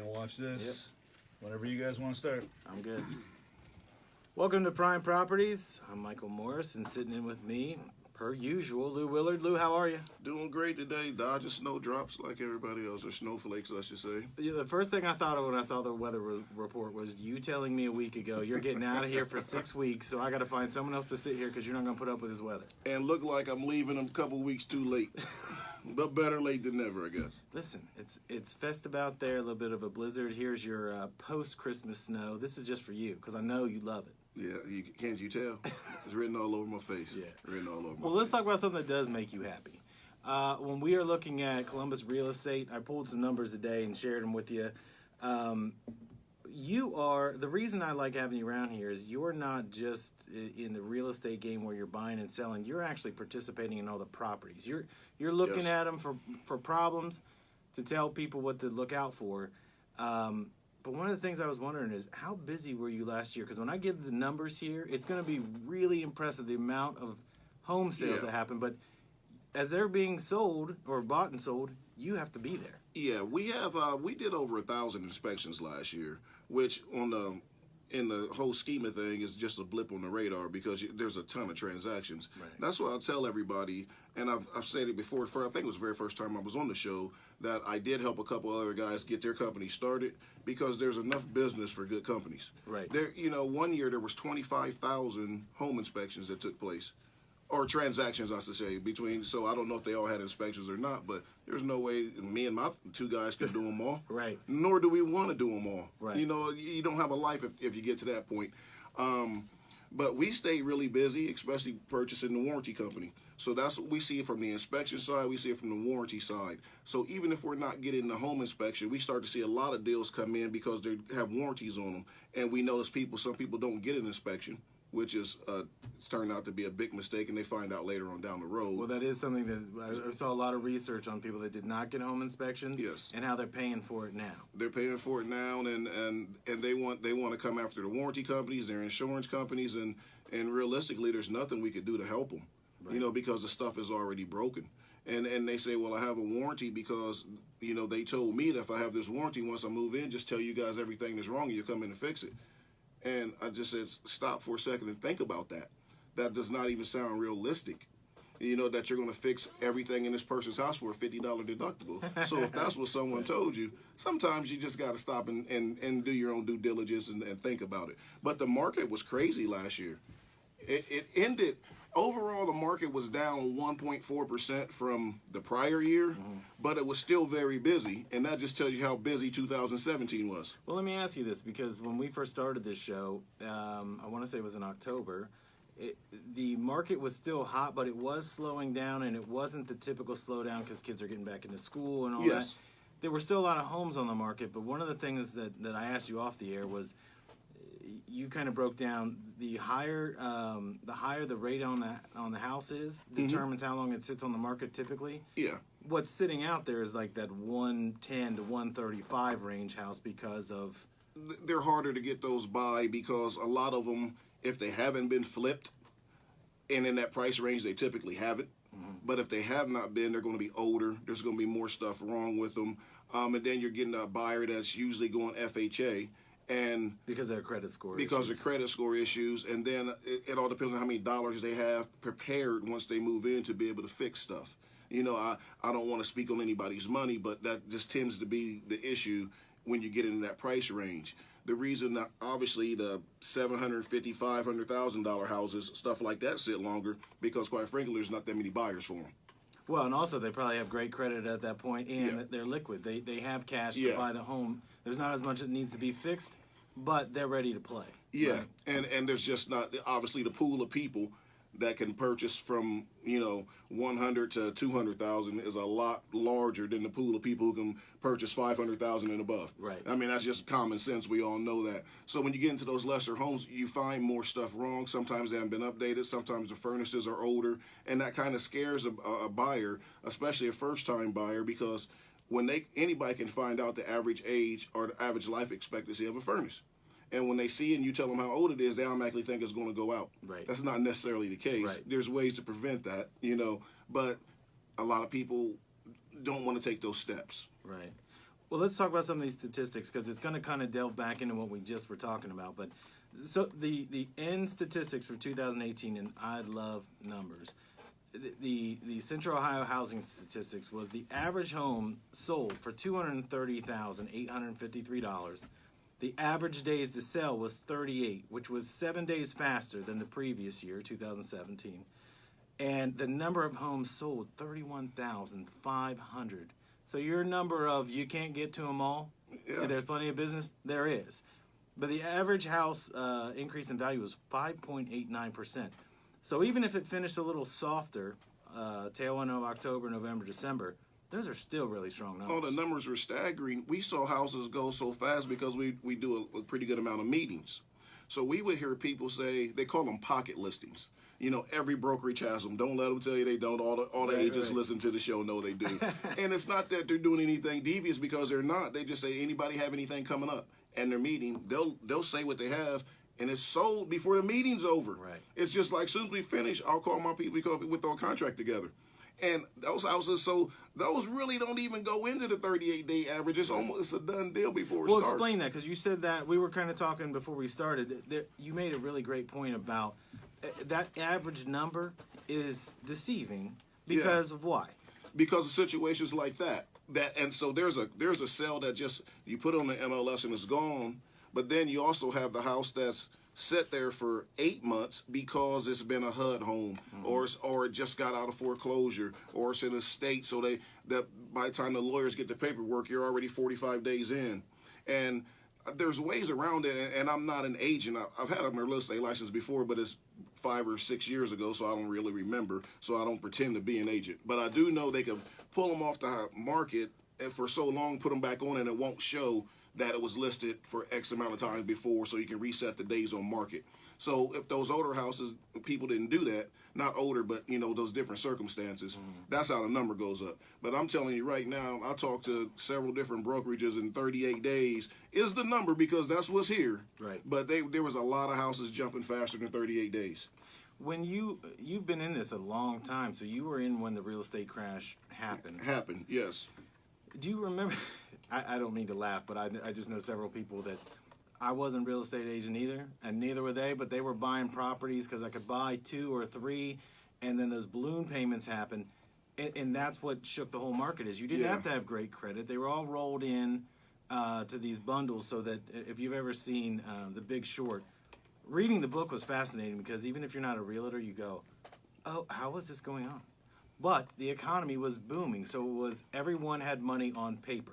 gonna watch this. Yep. Whenever you guys want to start. I'm good. Welcome to Prime Properties. I'm Michael Morris, and sitting in with me, per usual, Lou Willard. Lou, how are you? Doing great today. Dodging snowdrops like everybody else, or snowflakes, I should say. Yeah, the first thing I thought of when I saw the weather report was you telling me a week ago you're getting out of here for 6 weeks, so I got to find someone else to sit here because you're not going to put up with this weather. And look like I'm leaving a couple weeks too late. But better late than never, I guess. Listen, it's festive out there, a little bit of a blizzard. Here's your post-Christmas snow. This is just for you because I know you love it. Yeah, can't you tell? It's written all over my face. Yeah. Written all over my face. Well, let's talk about something that does make you happy. When we are looking at Columbus real estate, I pulled some numbers today and shared them with you. The reason I like having you around here is you're not just in the real estate game where you're buying and selling. You're actually participating in all the properties. You're looking Yes. at them for problems to tell people what to look out for. But one of the things I was wondering is how busy were you last year? Because when I give the numbers here, it's going to be really impressive the amount of home sales Yeah. that happen. But as they're being sold or bought and sold, you have to be there. Yeah, we did over 1,000 inspections last year, which in the whole scheme of thing is just a blip on the radar because there's a ton of transactions. Right. That's what I'll tell everybody, and I've said it before. I think it was the very first time I was on the show that I did help a couple other guys get their company started because there's enough business for good companies. Right. There, one year there was 25,000 home inspections that took place. Or transactions, I should say, between. So I don't know if they all had inspections or not, but there's no way me and my two guys can do them all. Right. Nor do we want to do them all. Right. You don't have a life if you get to that point. But we stay really busy, especially purchasing the warranty company. So that's what we see it from the inspection side. We see it from the warranty side. So even if we're not getting the home inspection, we start to see a lot of deals come in because they have warranties on them. And we notice some people don't get an inspection, which is it's turned out to be a big mistake, and they find out later on down the road. Well, that is something that I saw a lot of research on people that did not get home inspections. Yes. And how they're paying for it now. They're paying for it now, and they want to come after the warranty companies, their insurance companies, and realistically, there's nothing we could do to help them, Right. because the stuff is already broken. And they say, well, I have a warranty because, they told me that if I have this warranty, once I move in, just tell you guys everything that's wrong and you come in and fix it. And I just said, stop for a second and think about that. That does not even sound realistic. That you're going to fix everything in this person's house for a $50 deductible. So if that's what someone told you, sometimes you just got to stop and do your own due diligence and think about it. But the market was crazy last year. It ended, overall the market was down 1.4% from the prior year, but it was still very busy. And that just tells you how busy 2017 was. Well, let me ask you this, because when we first started this show, I want to say it was in October, the market was still hot, but it was slowing down, and it wasn't the typical slowdown because kids are getting back into school and all Yes. that. There were still a lot of homes on the market, but one of the things that I asked you off the air was you kind of broke down the higher the rate on the house is determines how long it sits on the market typically. Yeah. What's sitting out there is like that 110 to 135 range house because of They're harder to get those by because a lot of them, if they haven't been flipped and in that price range, they typically haven't. But if they have not been, they're going to be older. There's going to be more stuff wrong with them. And then you're getting a buyer that's usually going FHA. And because of their credit score because issues. of credit score issues, and then it all depends on how many dollars they have prepared once they move in to be able to fix stuff. I don't want to speak on anybody's money, but that just tends to be the issue when you get into that price range. The reason that obviously the $750,000, $500,000 houses, stuff like that sit longer because quite frankly, there's not that many buyers for them. Well, and also they probably have great credit at that point, and Yeah. they're liquid. They have cash to Yeah. buy the home. There's not as much that needs to be fixed, but they're ready to play. Yeah, Right? and there's just not obviously the pool of people that can purchase from 100 to 200,000 is a lot larger than the pool of people who can purchase 500,000 and above. Right. I mean, that's just common sense. We all know that. So when you get into those lesser homes, you find more stuff wrong. Sometimes they haven't been updated. Sometimes the furnaces are older, and that kind of scares a buyer, especially a first-time buyer, because when anybody can find out the average age or the average life expectancy of a furnace. And when they see it and you tell them how old it is, they automatically think it's going to go out. Right. That's not necessarily the case. Right. There's ways to prevent that, but a lot of people don't want to take those steps. Right. Well, let's talk about some of these statistics because it's going to kind of delve back into what we just were talking about. But so the end statistics for 2018, and I love numbers. The Central Ohio housing statistics was the average home sold for $230,853. The average days to sell was 38, which was 7 days faster than the previous year, 2017. And the number of homes sold, 31,500. So your number of you can't get to them all, Yeah. there's plenty of business, there is. But the average house increase in value was 5.89%. So even if it finished a little softer, tail end of October, November, December, those are still really strong numbers. Oh, the numbers were staggering. We saw houses go so fast because we do a pretty good amount of meetings. So we would hear people say, they call them pocket listings. You know, every brokerage has them. Don't let them tell you they don't. All the agents listen to the show know they do. And it's not that they're doing anything devious because they're not. They just say, anybody have anything coming up? And their meeting, they'll say what they have, and it's sold before the meeting's over. Right. It's just like, as soon as we finish, I'll call my people because we throw a contract together. And those houses, so those really don't even go into the 38-day average. It's almost a done deal before it starts. Well, explain that, because you said that, we were kind of talking before we started, you made a really great point about that average number is deceiving because of why? Because of situations like that. And so there's a sale that just you put on the MLS and it's gone, but then you also have the house that's sit there for 8 months because it's been a HUD home, or it just got out of foreclosure, or it's in a state so that by the time the lawyers get the paperwork, you're already 45 days in. And there's ways around it, and I'm not an agent. I've had a real estate license before, but it's 5 or 6 years ago, so I don't really remember, so I don't pretend to be an agent. But I do know they can pull them off the market and for so long put them back on, and it won't show that it was listed for X amount of time before, so you can reset the days on market. So if those older houses, people didn't do that, not older, but you know, those different circumstances, that's how the number goes up. But I'm telling you right now, I talked to several different brokerages in 38 days is the number because that's what's here. Right. But there was a lot of houses jumping faster than 38 days. When you've been in this a long time, so you were in when the real estate crash happened. Happened, yes. Do you remember? I don't mean to laugh, but I just know several people that I wasn't a real estate agent either, and neither were they, but they were buying properties because I could buy 2 or 3, and then those balloon payments happened, and that's what shook the whole market is you didn't have to have great credit. They were all rolled in to these bundles so that if you've ever seen The Big Short, reading the book was fascinating because even if you're not a realtor, you go, oh, how is this going on? But the economy was booming, so it was everyone had money on paper.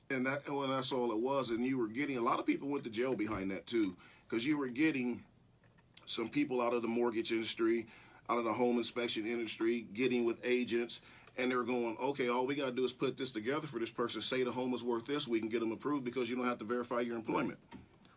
And that's all it was. And you were getting, a lot of people went to jail behind that too, because you were getting some people out of the mortgage industry, out of the home inspection industry, getting with agents, and they were going, okay, all we got to do is put this together for this person, say the home is worth this, we can get them approved because you don't have to verify your employment.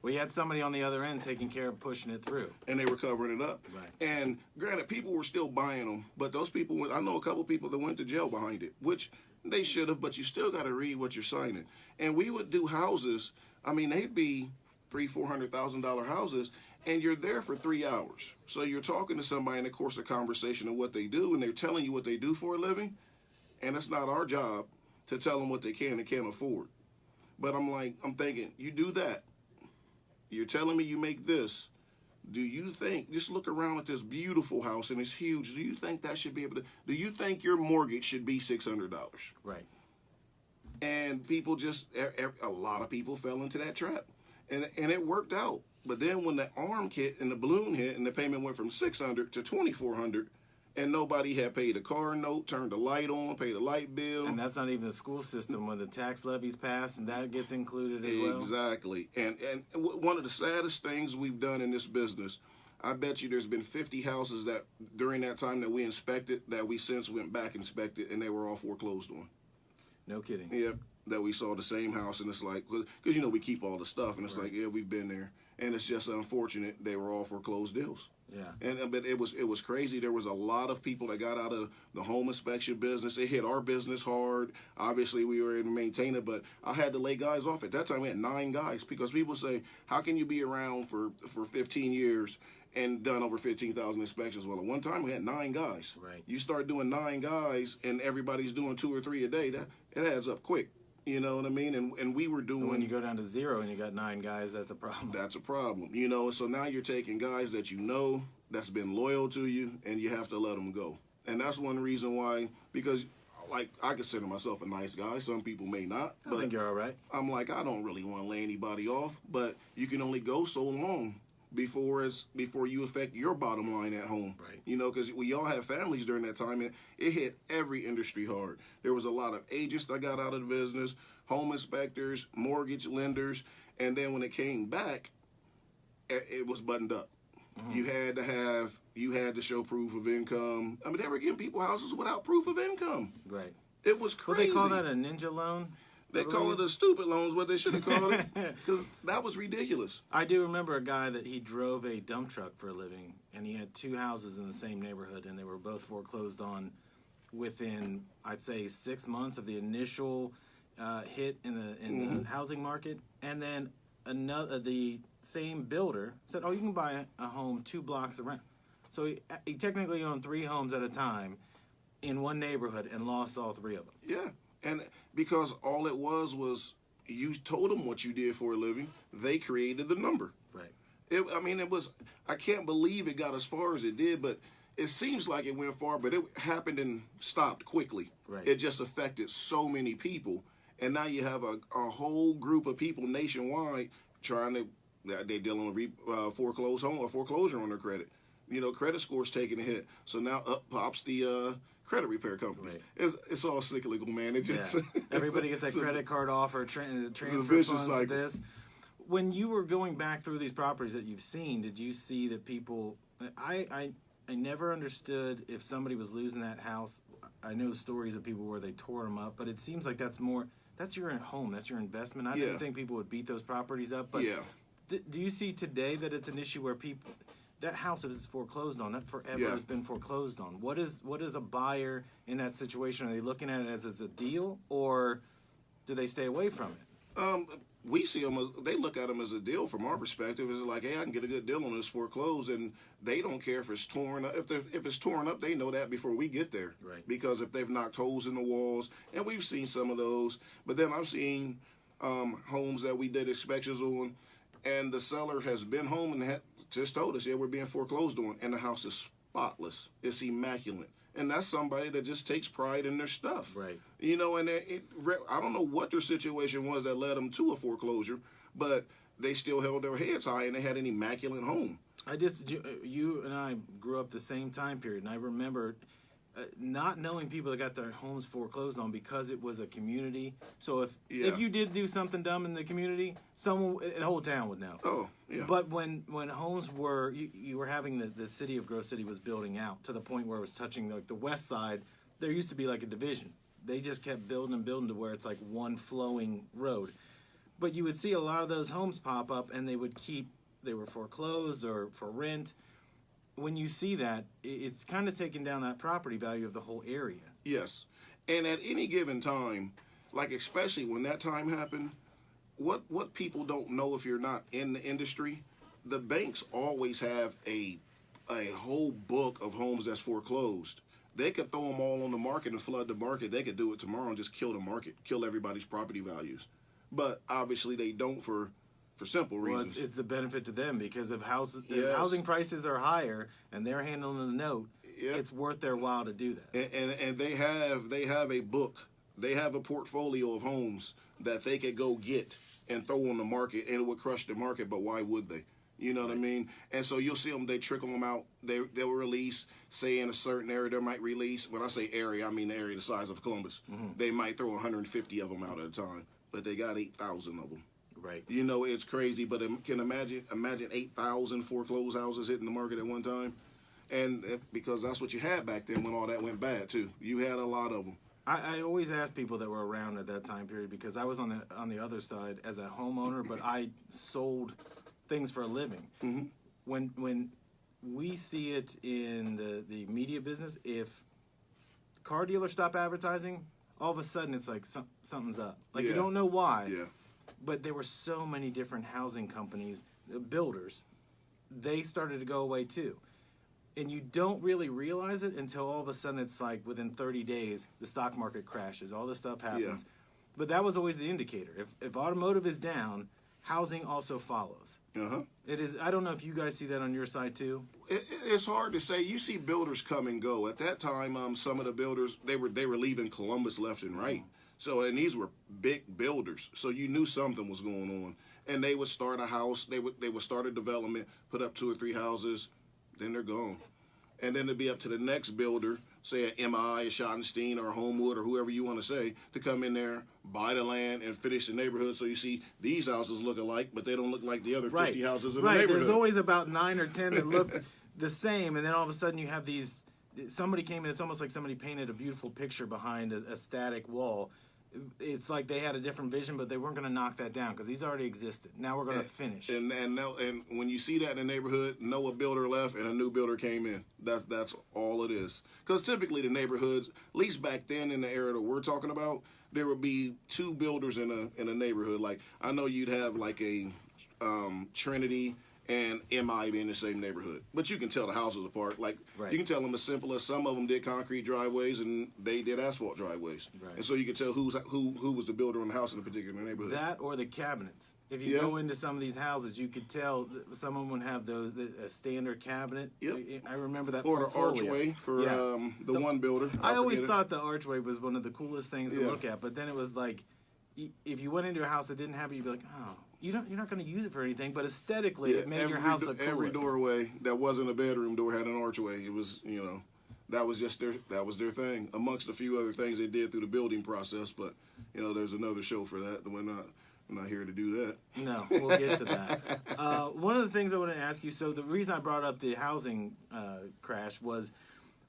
We had somebody on the other end taking care of pushing it through. And they were covering it up. Right. And granted, people were still buying them, but those people, I know a couple people that went to jail behind it, which they should have, but you still got to read what you're signing. And we would do houses, I mean, they'd be $300,000-$400,000 houses, and you're there for 3 hours. So you're talking to somebody in the course of conversation of what they do, and they're telling you what they do for a living, and it's not our job to tell them what they can and can't afford. But I'm thinking, you do that. You're telling me you make this. Do you think, just look around at this beautiful house and it's huge, do you think that should be able to, do you think your mortgage should be $600? Right. And people just, a lot of people fell into that trap. And it worked out. But then when the arm hit and the balloon hit and the payment went from $600 to $2,400, and nobody had paid a car note, turned the light on, paid a light bill. And that's not even the school system when the tax levies pass and that gets included as well. Exactly. And one of the saddest things we've done in this business, I bet you there's been 50 houses that during that time that we inspected that we since went back and inspected and they were all foreclosed on. No kidding. Yeah, that we saw the same house and it's like, because you know we keep all the stuff and it's like, yeah, we've been there. And it's just unfortunate they were all foreclosed deals. Yeah. But it was crazy. There was a lot of people that got out of the home inspection business. It hit our business hard. Obviously, we were able to maintain it, but I had to lay guys off. At that time, we had 9 guys because people say, how can you be around for 15 years and done over 15,000 inspections? Well, at one time, we had 9 guys. Right. You start doing 9 guys and everybody's doing 2 or 3 a day, that it adds up quick. You know what I mean? And we were doing. But when you go down to 0 and you got 9 guys, that's a problem. That's a problem. You know, so now you're taking guys that you know that's been loyal to you, and you have to let them go. And that's one reason why, because like I consider myself a nice guy. Some people may not, I but think you're all right. I'm like, I don't really want to lay anybody off. But you can only go so long before you affect your bottom line at home. Right. You know, because we all have families during that time, and it hit every industry hard. There was a lot of agents that got out of the business, home inspectors, mortgage lenders, and then when it came back, it was buttoned up. You had to show proof of income. I mean, they were giving people houses without proof of income. Right. It was Well, crazy. they call that a ninja loan. They call it a stupid loan is what they should have called it, because that was ridiculous. I do remember a guy that he drove a dump truck for a living, and he had 2 houses in the same neighborhood, and they were both foreclosed on within, I'd say, 6 months of the initial hit in the housing market. And then the same builder said, "Oh, you can buy a home 2 blocks around." So he technically owned 3 homes at a time in one neighborhood and lost all 3 of them. Yeah, and because all it was you told them what you did for a living, they created the number. Right. It was. I can't believe it got as far as it did, but it seems like it went far, but it happened and stopped quickly. Right. It just affected so many people, and now you have a whole group of people nationwide trying to. They're dealing with foreclosed home or foreclosure on their credit. You know, credit scores taking a hit, so now up pops the credit repair companies. Right. It's all cyclical, man. It just Yeah. Everybody gets that credit card offer, transfer vicious funds, cycle. this. When you were going back through these properties that you've seen, did you see that people? I never understood if somebody was losing that house. I know stories of people where they tore them up, but it seems like that's your home, that's your investment. I Yeah. didn't think people would beat those properties up, but Yeah. Do you see today that it's an issue where people? That house that is foreclosed on, that forever Yeah. has been foreclosed on. What is a buyer in that situation? Are they looking at it as a deal, or do they stay away from it? We see them as, they look at them as a deal from our perspective. It's like, hey, I can get a good deal on this foreclosed, and they don't care if it's torn up. If it's torn up, they know that before we get there. Right. Because if they've knocked holes in the walls, and we've seen some of those, but then I've seen homes that we did inspections on, and the seller has been home and just told us, yeah, we're being foreclosed on, and the house is spotless. It's immaculate. And that's somebody that just takes pride in their stuff. Right. You know, and I don't know what their situation was that led them to a foreclosure, but they still held their heads high, and they had an immaculate home. You and I grew up the same time period, and I remember not knowing people that got their homes foreclosed on because it was a community. So if you did do something dumb in the community, the whole town would know. Oh, yeah. But when homes were, you were having the city of Grove City was building out to the point where it was touching like the west side. There used to be like a division. They just kept building and building to where it's like one flowing road. But you would see a lot of those homes pop up, and they were foreclosed or for rent. When you see that, it's kind of taking down that property value of the whole area. Yes. And at any given time, like especially when that time happened, what people don't know if you're not in the industry, the banks always have a whole book of homes that's foreclosed. They could throw them all on the market and flood the market. They could do it tomorrow and just kill the market, kill everybody's property values. But obviously they don't for simple reasons. Well, it's a benefit to them because if Yes. housing prices are higher and they're handling the note, Yep. it's worth their while to do that. And they have a book. They have a portfolio of homes that they could go get and throw on the market, and it would crush the market. But why would they? You know what I mean? And so you'll see them. They trickle them out. They'll release. Say in a certain area, they might release. When I say area, I mean the area the size of Columbus. Mm-hmm. They might throw 150 of them out at a time, but they got 8,000 of them. Right. You know, it's crazy, but can imagine 8,000 foreclosed houses hitting the market at one time, and because that's what you had back then when all that went bad too. You had a lot of them. I always ask people that were around at that time period because I was on the other side as a homeowner, but I sold things for a living. Mm-hmm. When we see it in the media business, if car dealers stop advertising, all of a sudden it's like something's up. Like you don't know why. Yeah. But there were so many different housing companies, builders. They started to go away too. And you don't really realize it until all of a sudden it's like within 30 days, the stock market crashes. All this stuff happens. But that was always the indicator. If automotive is down, housing also follows. Uh-huh. It is. I don't know if you guys see that on your side too. It's hard to say. You see builders come and go. At that time, some of the builders they were leaving Columbus left and right. So, and these were big builders. So you knew something was going on. And they would start a house. They would start a development, put up 2 or 3 houses, then they're gone. And then it'd be up to the next builder, say an MI, a Schottenstein, or a Homewood, or whoever you want to say, to come in there, buy the land, and finish the neighborhood. So you see these houses look alike, but they don't look like the other 50 houses in the neighborhood. There's always about 9 or 10 that look the same, and then all of a sudden you have these. Somebody came in. It's almost like somebody painted a beautiful picture behind a static wall. It's like they had a different vision, but they weren't going to knock that down because these already existed. Now we're going to finish. And when you see that in the neighborhood, know a builder left and a new builder came in. That's all it is. Because typically the neighborhoods, at least back then in the era that we're talking about, there would be 2 builders in a neighborhood. Like I know you'd have like a Trinity and MI be in the same neighborhood, but you can tell the houses apart. Like you can tell them as simple as some of them did concrete driveways and they did asphalt driveways, and so you can tell who was the builder on the house in a particular neighborhood. That or the cabinets. If you go into some of these houses, you could tell some of them would have a standard cabinet. Yep. I remember that. Or the portfolio. archway for the one builder. I always thought the archway was one of the coolest things to look at, but then it was like, if you went into a house that didn't have it, you'd be like, oh. You're not going to use it for anything, but aesthetically, it made your house look cooler. Every doorway that wasn't a bedroom door had an archway. It was, that was just their thing, amongst a few other things they did through the building process. But there's another show for that. We're not here to do that. No, we'll get to that. One of the things I want to ask you. So the reason I brought up the housing crash was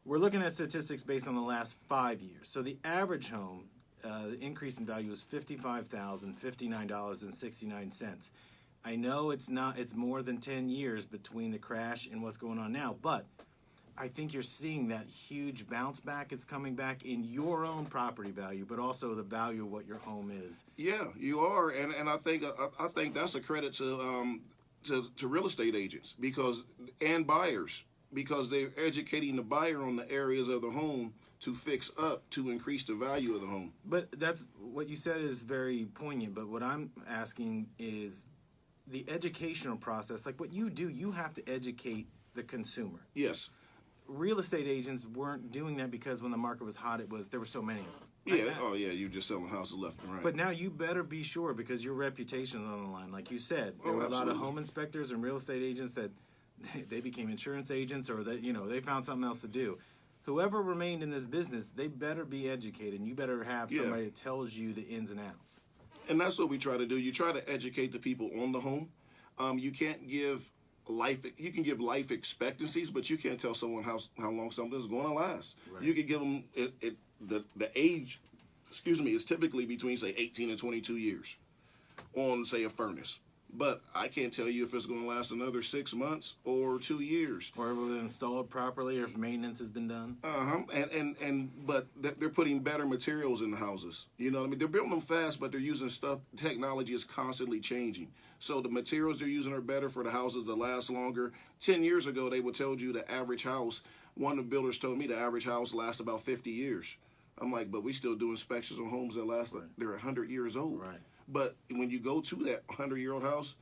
we're looking at statistics based on the last 5 years. So the average home. The increase in value is $59,059.69. I know it's more than 10 years between the crash and what's going on now, but I think you're seeing that huge bounce back. It's coming back in your own property value, but also the value of what your home is. Yeah, you are, and I think that's a credit to real estate agents and buyers because they're educating the buyer on the areas of the home to fix up to increase the value of the home. But that's what you said is very poignant. But what I'm asking is the educational process. Like what you do, you have to educate the consumer. Yes. Real estate agents weren't doing that because when the market was hot, there were so many of them. You just selling houses left and right. But now you better be sure because your reputation is on the line. Like you said, there were a lot of home inspectors and real estate agents that they became insurance agents or that they found something else to do. Whoever remained in this business, they better be educated, and you better have somebody that tells you the ins and outs. And that's what we try to do. You try to educate the people on the home. You can't give life. You can give life expectancies, but you can't tell someone how long something is going to last. Right. You can give them the age. Excuse me, is typically between say 18 and 22 years on say a furnace. But I can't tell you if it's going to last another 6 months or 2 years. Or if it was installed properly or if maintenance has been done. But they're putting better materials in the houses. You know what I mean? They're building them fast, but they're using stuff. Technology is constantly changing. So the materials they're using are better for the houses to last longer. 10 years ago, they would tell you the average house. One of the builders told me the average house lasts about 50 years. I'm like, but we still do inspections on homes that last, they're 100 years old. Right. But when you go to that 100-year-old house,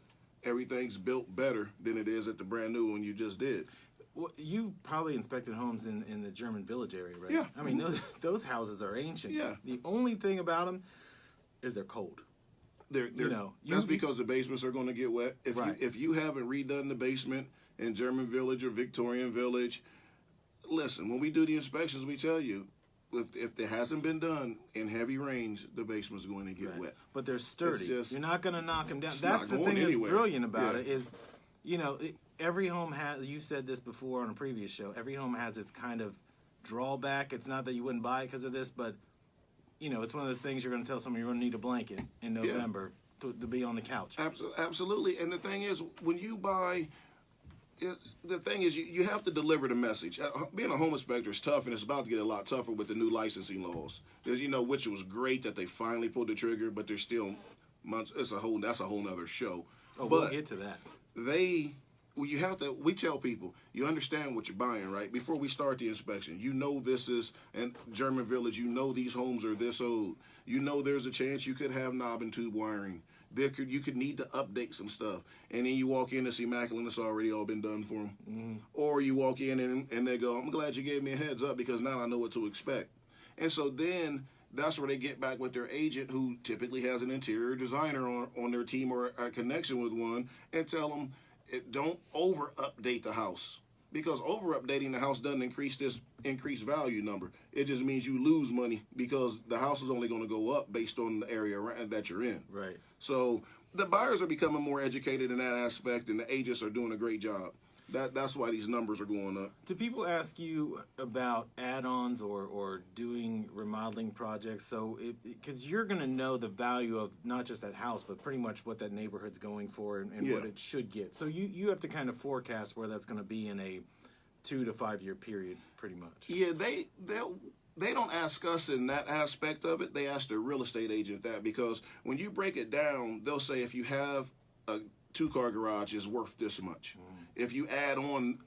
everything's built better than it is at the brand new one you just did. Well, you probably inspected homes in the German Village area, right? Yeah. I mean, those houses are ancient. Yeah. The only thing about them is they're cold. That's because the basements are going to get wet. If you haven't redone the basement in German Village or Victorian Village, listen, when we do the inspections, we tell you, if it hasn't been done in heavy rains, the basement's going to get wet. But they're sturdy. You're not going to knock them down. It's That's not the going thing anywhere. that's brilliant about it is, every home has, you said this before on a previous show, every home has its kind of drawback. It's not that you wouldn't buy it because of this, but, it's one of those things you're going to tell someone you're going to need a blanket in November to be on the couch. Absolutely. And the thing is, when you buy... The thing is, you have to deliver the message. Being a home inspector is tough, and it's about to get a lot tougher with the new licensing laws. Which was great that they finally pulled the trigger, but there's still months. That's a whole nother show. Oh, but we'll get to that. We tell people, you understand what you're buying, right? Before we start the inspection, this is and German Village. These homes are this old. You know there's a chance you could have knob and tube wiring. You could need to update some stuff, and then you walk in, it's immaculate, and it's already all been done for them. Mm-hmm. Or you walk in and they go, I'm glad you gave me a heads up because now I know what to expect. And so then that's where they get back with their agent, who typically has an interior designer on their team or a connection with one, and tell them, don't over update the house. Because over updating the house doesn't increase this increased value number. It just means you lose money because the house is only going to go up based on the area that you're in. Right. So the buyers are becoming more educated in that aspect, and the agents are doing a great job. That's why these numbers are going up. Do people ask you about add-ons or doing remodeling projects? So, because you're going to know the value of not just that house, but pretty much what that neighborhood's going for and what it should get. So you have to kind of forecast where that's going to be in a 2 to 5 year period, pretty much. Yeah, they don't ask us in that aspect of it. They ask the real estate agent that, because when you break it down, they'll say if you have a 2-car garage, is worth this much. If you add on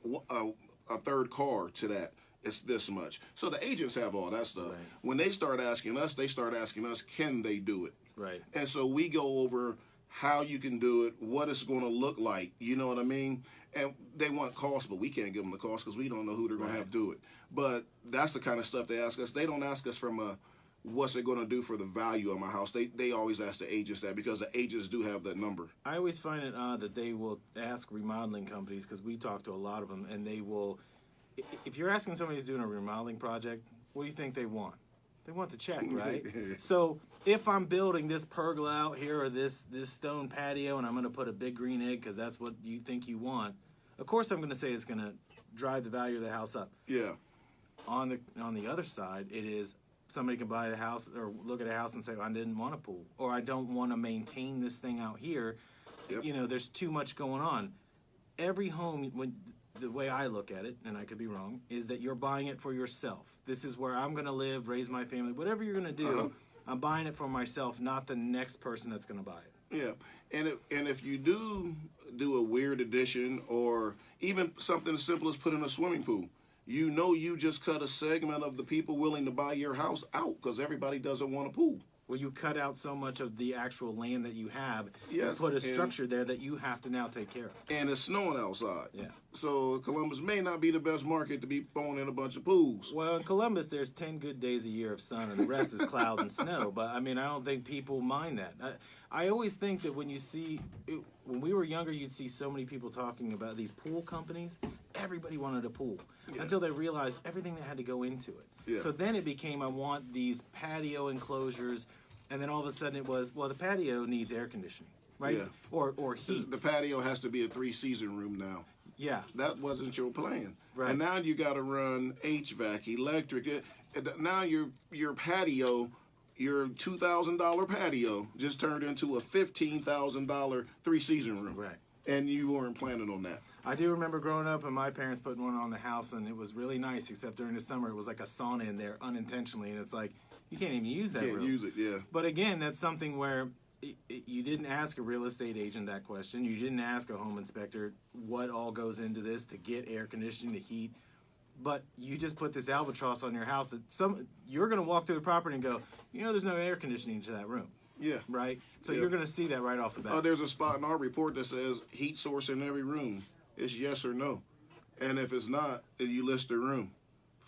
a third car to that, it's this much. So the agents have all that stuff. Right. When they start asking us, can they do it? Right. And so we go over how you can do it, what it's going to look like. You know what I mean? And they want cost, but we can't give them the cost because we don't know who they're going to have do it. But that's the kind of stuff they ask us. They don't ask us from a, what's it going to do for the value of my house. They always ask the agents that, because the agents do have that number. I always find it odd that they will ask remodeling companies, because we talk to a lot of them, and they will, if you're asking somebody who's doing a remodeling project, what do you think they want? They want the check, right? So if I'm building this pergola out here or this stone patio, and I'm going to put a big green egg because that's what you think you want, of course I'm going to say it's going to drive the value of the house up. Yeah. On the other side, it is somebody can buy the house or look at a house and say, I didn't want a pool, or I don't want to maintain this thing out here. Yep. You know, there's too much going on. Every home, when the way I look at it, and I could be wrong, is that you're buying it for yourself. This is where I'm going to live, raise my family, whatever you're going to do. I'm buying it for myself, not the next person that's going to buy it. Yeah, and if you do a weird addition, or even something as simple as putting a swimming pool, you just cut a segment of the people willing to buy your house out, because everybody doesn't want a pool. Well, you cut out so much of the actual land that you have Yes, and put a structure there that you have to now take care of. And it's snowing outside. Yeah. So Columbus may not be the best market to be throwing in a bunch of pools. Well, in Columbus, there's 10 good days a year of sun, and the rest is cloud and snow. But, I mean, I don't think people mind that. I always think that when when we were younger, you'd see so many people talking about these pool companies. Everybody wanted a pool until they realized everything that had to go into it. Yeah. So then it became, I want these patio enclosures, and then all of a sudden it was, well, the patio needs air conditioning, right? Yeah. Or heat. The patio has to be a 3-season room now. Yeah. That wasn't your plan. Right. And now you got to run HVAC, electric. Now your patio, your $2,000 patio just turned into a $15,000 3-season room. Right. And you weren't planning on that. I do remember growing up and my parents putting one on the house, and it was really nice, except during the summer it was like a sauna in there unintentionally, and it's like, you can't even use that Can't room. use it, yeah. But again, that's something where you didn't ask a real estate agent that question. You didn't ask a home inspector what all goes into this to get air conditioning, to heat. But you just put this albatross on your house that you're going to walk through the property and go, there's no air conditioning to that room. Yeah. Right? So Yeah. you're going to see that right off the bat. There's a spot in our report that says heat source in every room. It's yes or no. And if it's not, then you list the room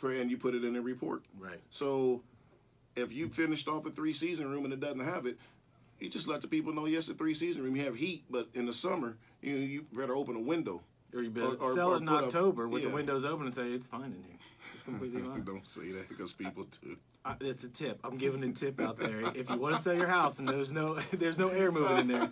and you put it in the report. Right. So if you finished off a 3-season room and it doesn't have it, you just let the people know, yes, a 3-season room, you have heat, but in the summer, you better open a window. Or you better Or sell it in put up- October with the yeah. windows open and say, it's fine in here. It's completely fine. Don't say that, because people do. It's a tip. I'm giving a tip out there. If you want to sell your house and there's no air moving in there.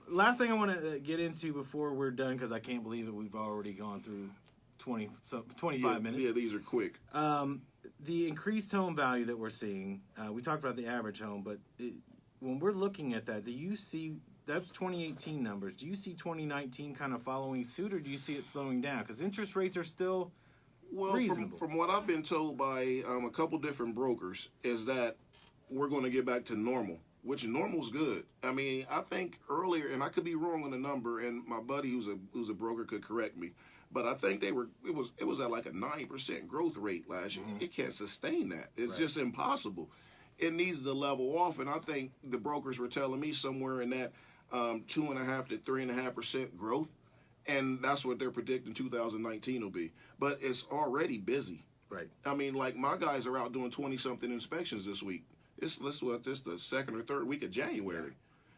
Last thing I want to get into before we're done, because I can't believe it, we've already gone through 25 minutes. Yeah, these are quick. The increased home value that we're seeing, we talked about the average home, but when we're looking at that, do you see, that's 2018 numbers, do you see 2019 kind of following suit, or do you see it slowing down? Because interest rates are still reasonable. From what I've been told by a couple different brokers, is that we're going to get back to normal, which normal's good. I mean, I think earlier, and I could be wrong on the number, and my buddy who's a broker could correct me, but I think it was at like a 9% growth rate last year. It can't sustain that. It's just impossible. it needs to level off. And I think the brokers were telling me somewhere in that 2.5 to 3.5% growth, and that's what they're predicting 2019 will be. But it's already busy. Right. I mean, like my guys are out doing 20-something inspections this week. This the second or third week of January.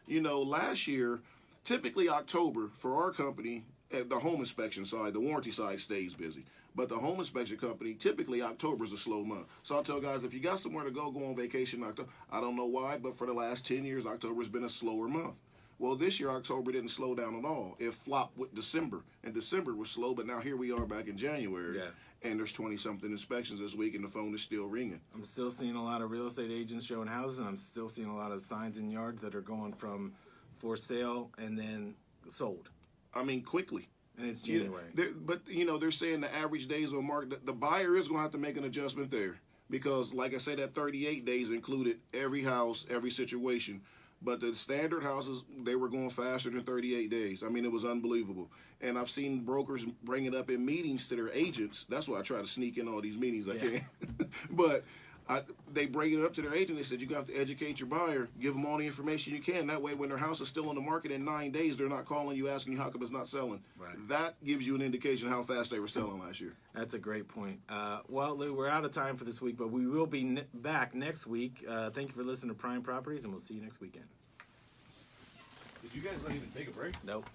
You know, last year, typically October for our company, at the home inspection side, the warranty side stays busy. But the home inspection company, typically October is a slow month. So I'll tell guys, if you got somewhere to go on vacation in October. I don't know why, but for the last 10 years, October has been a slower month. Well, this year, October didn't slow down at all. It flopped with December, and December was slow, but now here we are back in January. Yeah. And there's 20-something inspections this week, and the phone is still ringing. I'm still seeing a lot of real estate agents showing houses, and I'm still seeing a lot of signs in yards that are going from for sale and then sold. I mean, quickly. And it's January. But, you know, they're saying the average days on market, the buyer is going to have to make an adjustment there. Because, like I said, that 38 days included every house, every situation. But the standard houses, they were going faster than 38 days. I mean, it was unbelievable. And I've seen brokers bring it up in meetings to their agents. That's why I try to sneak in all these meetings I can. But they bring it up to their agent. They said, you have to educate your buyer. Give them all the information you can. That way, when their house is still on the market in 9 days, they're not calling you asking you how come it's not selling. Right. That gives you an indication how fast they were selling last year. That's a great point. Well, Lou, we're out of time for this week, but we will be back next week. Thank you for listening to Prime Properties, and we'll see you next weekend. Did you guys not even take a break? Nope.